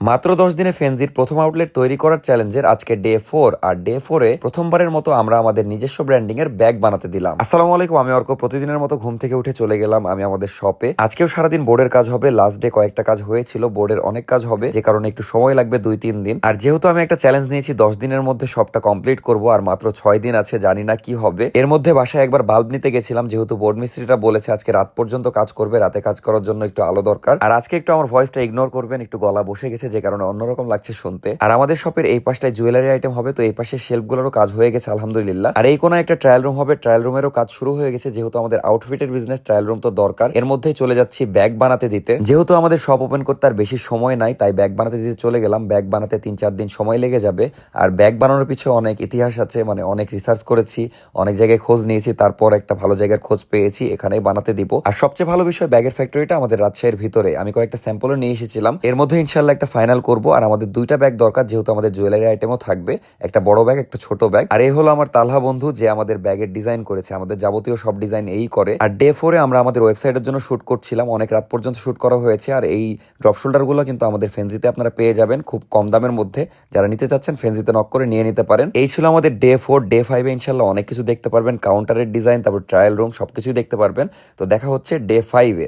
মাত্র 10 দিনে ফেনজির প্রথম আউটলেট তৈরি করার চ্যালেঞ্জের আজকে ডে 4, আর ডে 4-এ প্রথমবারের মতো আমরা আমাদের নিজস্ব ব্র্যান্ডিং এর ব্যাগ বানাতে দিলাম। আসসালামু আলাইকুম, আমি অর্ক। প্রতিদিনের মতো ঘুম থেকে উঠে চলে গেলাম আমি আমাদের শপে। আজকেও সারাদিন বোর্ডের কাজ হবে, লাস্ট ডে কয়েকটা কাজ হয়েছিল, বোর্ডের অনেক কাজ হবে, যে কারণে একটু সময় লাগবে 2-3 দিন। আর যেহেতু আমি একটা চ্যালেঞ্জ নিয়েছি 10 দিনের মধ্যে সবটা কমপ্লিট করব, আর মাত্র 6 দিন আছে, জানি না কি হবে। এর মধ্যে বাসায় একবার বাল্ব নিতে গেছিলাম, যেহেতু বোর্ড মিস্ত্রিটা বলেছে আজকে রাত পর্যন্ত কাজ করবে, রাতে কাজ করার জন্য একটু আলো দরকার। আর আজকে একটু আমার ভয়েসটা ইগনোর করবেন, একটু গলা বসে গেছে, যে কারণে অন্যরকম লাগছে শুনতে। আর আমাদের শপের এই পাশটায় জুয়েলারি আইটেম হবে, তো এই পাশে শেলফ গুলোরও কাজ হয়ে গেছে আলহামদুলিল্লাহ। আর এই কোনায় একটা ট্রায়াল রুম হবে, ট্রায়াল রুমেরও কাজ শুরু হয়ে গেছে। যেহেতু আমাদের আউটফিটের বিজনেস, ট্রায়াল রুম তো দরকার। এর মধ্যেই চলে যাচ্ছি ব্যাগ বানাতে দিতে। যেহেতু আমাদের শপ ওপেন করতে আর বেশি সময় নাই, তাই ব্যাগ বানাতে দিতে চলে গেলাম। ব্যাগ বানাতে 3-4 দিন সময় লেগে যাবে। আর ব্যাগ বানানোর পিছনে অনেক ইতিহাস আছে, মানে অনেক রিসার্চ করেছি, অনেক জায়গায় খোঁজ নিয়েছি, তারপর একটা ভালো জায়গার খোঁজ পেয়েছি, এখানেই বানাতে দিব। আর সবচেয়ে ভালো বিষয়, ব্যাগের ফ্যাক্টরিটা আমাদের রাজশাহীর ভিতরে। আমি কয়েকটা স্যাম্পলও নিয়ে এসেছিলাম, এর মধ্যে ইনশাল্লাহ একটা ফাইনাল করব। আর আমাদের 2টা ব্যাগ দরকার, যেহেতু আমাদের জুয়েলারি আইটেমও থাকবে, একটা বড় ব্যাগ, একটা ছোট ব্যাগ। আর এই হলো আমার তালহা বন্ধু, যে আমাদের ব্যাগের ডিজাইন করেছে, আমাদের যাবতীয় সব ডিজাইন এই করে। আর ডে 4-এ আমরা আমাদের ওয়েবসাইটের জন্য শুট করছিলাম, অনেক রাত পর্যন্ত শুট করা হয়েছে। আর এই ড্রপ শোল্ডার গুলো কিন্তু আমাদের ফেনজিতে আপনারা পেয়ে যাবেন খুব কম দামের মধ্যে। যারা নিতে চাচ্ছেন ফেনজিতে নক করে নিয়ে নিতে পারেন। এই ছিল আমাদের ডে 4। ডে 5-এ ইনশাল্লাহ অনেক কিছু দেখতে পারবেন, কাউন্টারের ডিজাইন, তারপর ট্রায়াল রুম, সবকিছুই দেখতে পারবেন। তো দেখা হচ্ছে ডে 5-এ।